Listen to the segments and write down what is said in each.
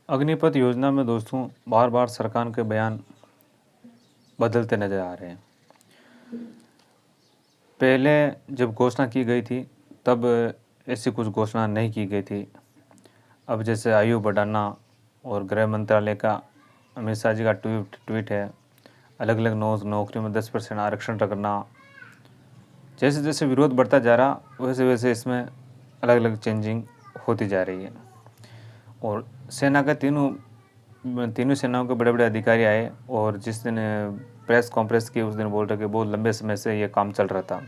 अग्निपथ योजना में दोस्तों बार बार सरकार के बयान बदलते नज़र आ रहे हैं। पहले जब घोषणा की गई थी तब ऐसी कुछ घोषणा नहीं की गई थी। अब जैसे आयु बढ़ाना और गृह मंत्रालय का अमित शाह जी का ट्वीट है, अलग अलग नौकरियों में 10% आरक्षण रखना। जैसे जैसे विरोध बढ़ता जा रहा वैसे वैसे इसमें अलग अलग चेंजिंग होती जा रही है। और सेना के तीनों सेनाओं के बड़े बड़े अधिकारी आए और जिस दिन प्रेस कॉन्फ्रेंस की उस दिन बोल रहे कि बहुत लंबे समय से ये काम चल रहा था।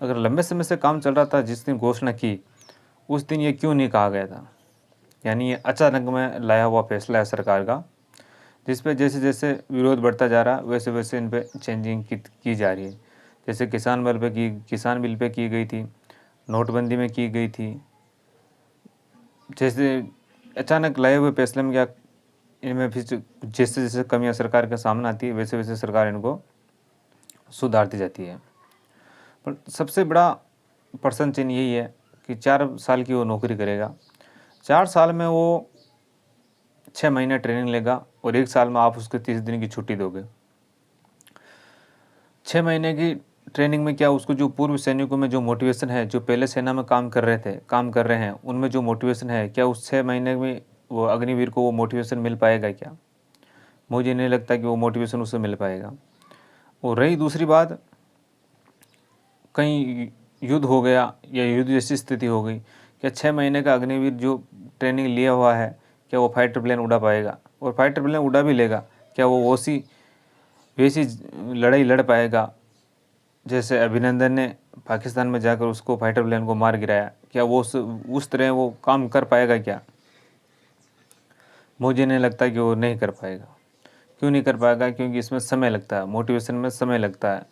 अगर लंबे समय से काम चल रहा था, जिस दिन घोषणा की उस दिन ये क्यों नहीं कहा गया था? यानी ये अचानक में लाया हुआ फैसला है सरकार का, जिस पे जैसे जैसे विरोध बढ़ता जा रहा वैसे वैसे इन पे चेंजिंग की जा रही है। जैसे किसान बिल पे की गई थी, नोटबंदी में की गई थी। जैसे अचानक लाए हुए फैसले में क्या इनमें फिर जैसे जैसे कमियां सरकार के सामने आती है वैसे वैसे सरकार इनको सुधारती जाती है। पर सबसे बड़ा प्रश्न चिन्ह यही है कि 4 साल की वो नौकरी करेगा। 4 साल में वो 6 महीने ट्रेनिंग लेगा और 1 साल में आप उसको 30 दिन की छुट्टी दोगे। 6 महीने की ट्रेनिंग में क्या उसको जो पूर्व सैनिकों में जो मोटिवेशन है, जो पहले सेना में काम कर रहे हैं, उनमें जो मोटिवेशन है, क्या उस 6 महीने में वो अग्निवीर को वो मोटिवेशन मिल पाएगा क्या? मुझे नहीं लगता कि वो मोटिवेशन उसे मिल पाएगा। और रही दूसरी बात, कहीं युद्ध हो गया या युद्ध जैसी स्थिति हो गई, क्या 6 महीने का अग्निवीर जो ट्रेनिंग लिया हुआ है, क्या वो फाइटर प्लेन उड़ा पाएगा? और फाइटर प्लेन उड़ा भी लेगा, क्या वो वैसी लड़ाई लड़ पाएगा जैसे अभिनंदन ने पाकिस्तान में जाकर उसको फाइटर प्लेन को मार गिराया? क्या वो उस तरह वो काम कर पाएगा क्या? मुझे नहीं लगता कि वो नहीं कर पाएगा। क्यों नहीं कर पाएगा? क्योंकि इसमें समय लगता है, मोटिवेशन में समय लगता है।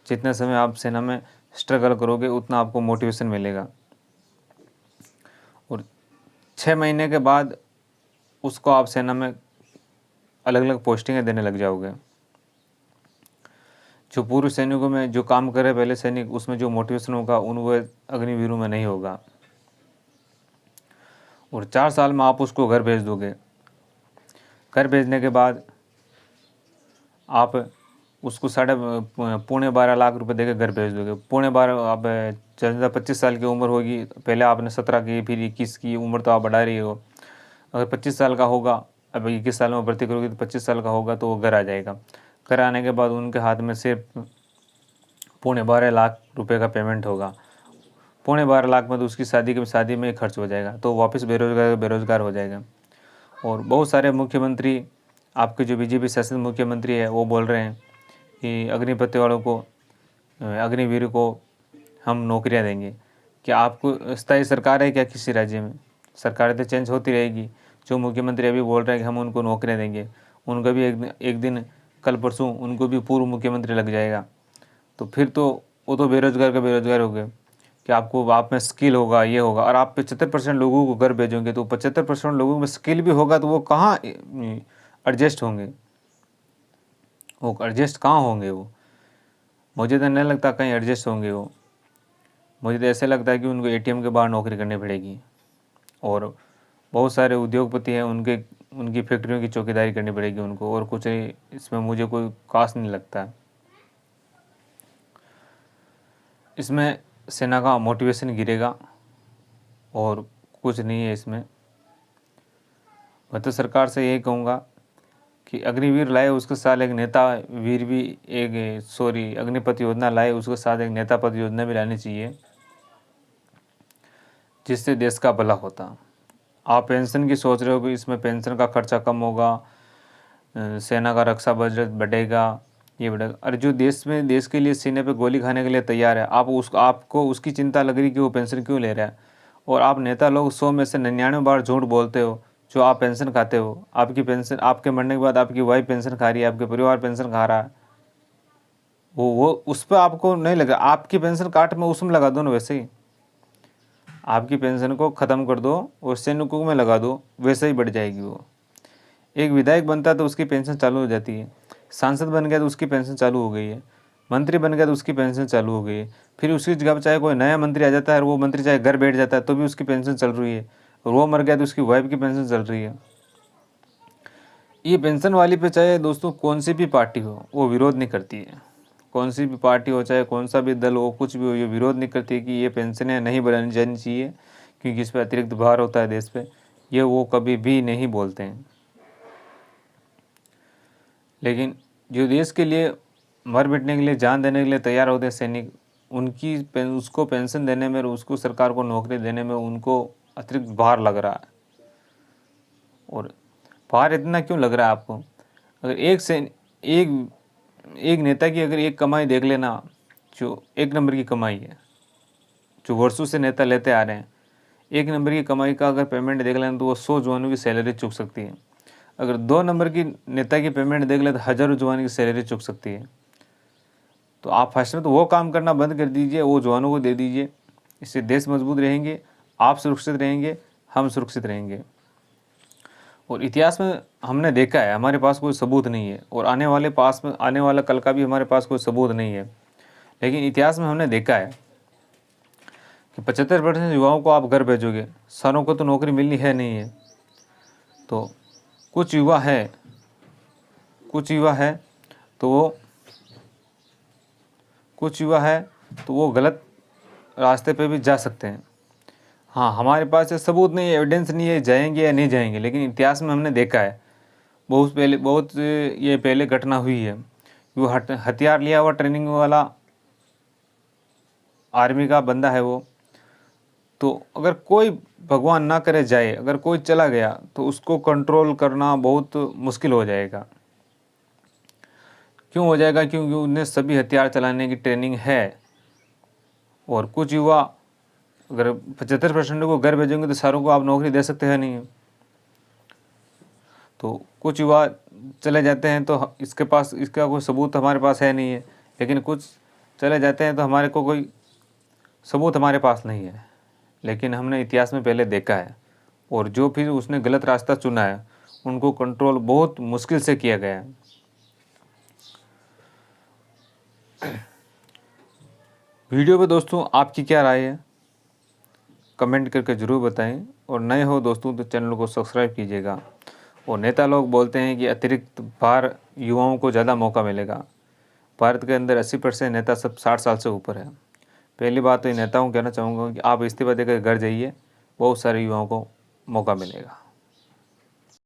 जितना समय आप सेना में स्ट्रगल करोगे उतना आपको मोटिवेशन मिलेगा। और 6 महीने के बाद उसको आप सेना में अलग अलग पोस्टिंगें देने लग जाओगे। जो पूर्व सैनिकों में जो काम करे पहले सैनिक, उसमें जो मोटिवेशन होगा वो अग्निवीरों में नहीं होगा। और 4 साल में आप उसको घर भेज दोगे। घर भेजने के बाद आप उसको 12.5 लाख रुपए देकर घर भेज दोगे। 12.5 आप जब 25 साल की उम्र होगी, पहले आपने 17 की फिर 21 की उम्र तो आप बढ़ा रही हो। अगर 25 साल का होगा, अब 21 साल में भर्ती करोगे तो 25 साल का होगा तो वो घर आ जाएगा। घर आने के बाद उनके हाथ में सिर्फ 12.5 लाख रुपए का पेमेंट होगा। 12.5 लाख में तो उसकी शादी में ही खर्च हो जाएगा, तो वापस बेरोजगार हो जाएगा। और बहुत सारे मुख्यमंत्री, आपके जो बीजेपी शासित मुख्यमंत्री है, वो बोल रहे हैं कि अग्निवीर को हम नौकरियां देंगे। क्या आपको स्थायी सरकार है क्या किसी राज्य में? सरकार तो चेंज होती रहेगी। जो मुख्यमंत्री अभी बोल रहे हैं कि हम उनको नौकरियां देंगे, उनका भी एक दिन कल परसों उनको भी पूर्व मुख्यमंत्री लग जाएगा। तो फिर तो वो तो बेरोजगार का बेरोजगार हो गए। कि आप में स्किल होगा, ये होगा, और आप 75% लोगों को घर भेजोगे तो 75% लोगों में स्किल भी होगा तो वो कहाँ एडजस्ट होंगे? वो एडजस्ट कहाँ होंगे? वो मुझे तो नहीं लगता कहीं एडजस्ट होंगे वो। मुझे तो ऐसे लगता है कि उनको एटीएम के बाहर नौकरी करनी पड़ेगी। और बहुत सारे उद्योगपति हैं, उनकी फैक्ट्रियों की चौकीदारी करनी पड़ेगी उनको, और कुछ इसमें मुझे कोई खास नहीं लगता है। इसमें सेना का मोटिवेशन गिरेगा और कुछ नहीं है इसमें। मैं तो सरकार से यही कहूँगा कि अग्निवीर लाए, उसके साथ एक नेता वीर भी अग्निपथ योजना लाए, उसके साथ एक नेता पद योजना भी लानी चाहिए, जिससे देश का भला होता। आप पेंशन की सोच रहे हो कि इसमें पेंशन का खर्चा कम होगा, सेना का रक्षा बजट बढ़ेगा, ये बढ़ेगा। अरे जो देश के लिए सीने पे गोली खाने के लिए तैयार है, आपको उसकी चिंता लग रही कि वो पेंशन क्यों ले रहा है? और आप नेता लोग 100 में से 99 बार झूठ बोलते हो जो आप पेंशन खाते हो। आपकी पेंशन, आपके मरने के बाद आपकी वाइफ पेंशन खा रही है, आपके परिवार पेंशन खा रहा है। वो उस पर आपको नहीं लगा। आपकी पेंशन काट में उसमें लगा दो ना, वैसे ही आपकी पेंशन को ख़त्म कर दो और सैनिकों में लगा दो, वैसे ही बढ़ जाएगी वो। एक विधायक बनता है तो उसकी पेंशन चालू हो जाती है, सांसद बन गया तो उसकी पेंशन चालू हो गई है, मंत्री बन गया तो उसकी पेंशन चालू हो गई है। फिर उसकी जगह पर चाहे कोई नया मंत्री आ जाता है और वो मंत्री चाहे घर बैठ जाता है तो भी उसकी पेंशन चल रही है, और वो मर गया तो उसकी वाइफ की पेंशन चल रही है। ये पेंशन वाली पे चाहे दोस्तों कौन सी भी पार्टी हो वो विरोध नहीं करती है। कौन सी भी पार्टी हो, चाहे कौन सा भी दल हो, कुछ भी हो, ये विरोध नहीं करती है कि ये पेंशनें नहीं बढ़ानी जानी चाहिए क्योंकि इस पर अतिरिक्त भार होता है देश पे। ये वो कभी भी नहीं बोलते हैं। लेकिन जो देश के लिए मर मिटने के लिए, जान देने के लिए तैयार होते हैं सैनिक, उसको पेंशन देने में, उसको सरकार को नौकरी देने में उनको अतिरिक्त भार लग रहा है। और भार इतना क्यों लग रहा है आपको? अगर एक नेता की अगर एक कमाई देख लेना, जो एक नंबर की कमाई है, जो वर्षों से नेता लेते आ रहे हैं, एक नंबर की कमाई का अगर पेमेंट देख लेना तो वो 100 जवानों की सैलरी चुक सकती है। अगर 2 नंबर की नेता की पेमेंट देख ले तो हज़ारों जवानों की सैलरी चुक सकती है। तो आप फर्स्ट में तो वो काम करना बंद कर दीजिए, वो जवानों को दे दीजिए। इससे देश मजबूत रहेंगे, आप सुरक्षित रहेंगे, हम सुरक्षित रहेंगे। और इतिहास में हमने देखा है, हमारे पास कोई सबूत नहीं है और आने वाला कल का भी हमारे पास कोई सबूत नहीं है, लेकिन इतिहास में हमने देखा है कि 75% युवाओं को आप घर भेजोगे, सारों को तो नौकरी मिलनी है नहीं है। तो कुछ युवा तो वो गलत रास्ते पे भी जा सकते हैं। हाँ, हमारे पास ये सबूत नहीं है, एविडेंस नहीं है जाएंगे या नहीं जाएंगे, लेकिन इतिहास में हमने देखा है बहुत ये पहले घटना हुई है। वो हथियार लिया हुआ ट्रेनिंग वाला आर्मी का बंदा है वो, तो अगर कोई भगवान ना करे जाए, अगर कोई चला गया तो उसको कंट्रोल करना बहुत मुश्किल हो जाएगा। क्यों हो जाएगा? क्योंकि उन्हें सभी हथियार चलाने की ट्रेनिंग है। और कुछ युवा अगर 75% को घर भेजेंगे तो सारों को आप नौकरी दे सकते हैं नहीं। तो कुछ युवा चले जाते हैं तो इसका कोई सबूत हमारे पास है नहीं है, लेकिन कुछ चले जाते हैं तो हमारे को कोई सबूत हमारे पास नहीं है, लेकिन हमने इतिहास में पहले देखा है। और जो फिर उसने गलत रास्ता चुना है उनको कंट्रोल बहुत मुश्किल से किया गया है। वीडियो पे दोस्तों आपकी क्या राय है, कमेंट करके ज़रूर बताएं। और नए हो दोस्तों तो चैनल को सब्सक्राइब कीजिएगा। और नेता लोग बोलते हैं कि अतिरिक्त भार युवाओं को ज़्यादा मौका मिलेगा। भारत के अंदर 80% नेता सब 60 साल से ऊपर है। पहली बात तो इन नेताओं को कहना चाहूँगा कि आप इस्तीफा देकर घर जाइए, बहुत सारे युवाओं को मौका मिलेगा।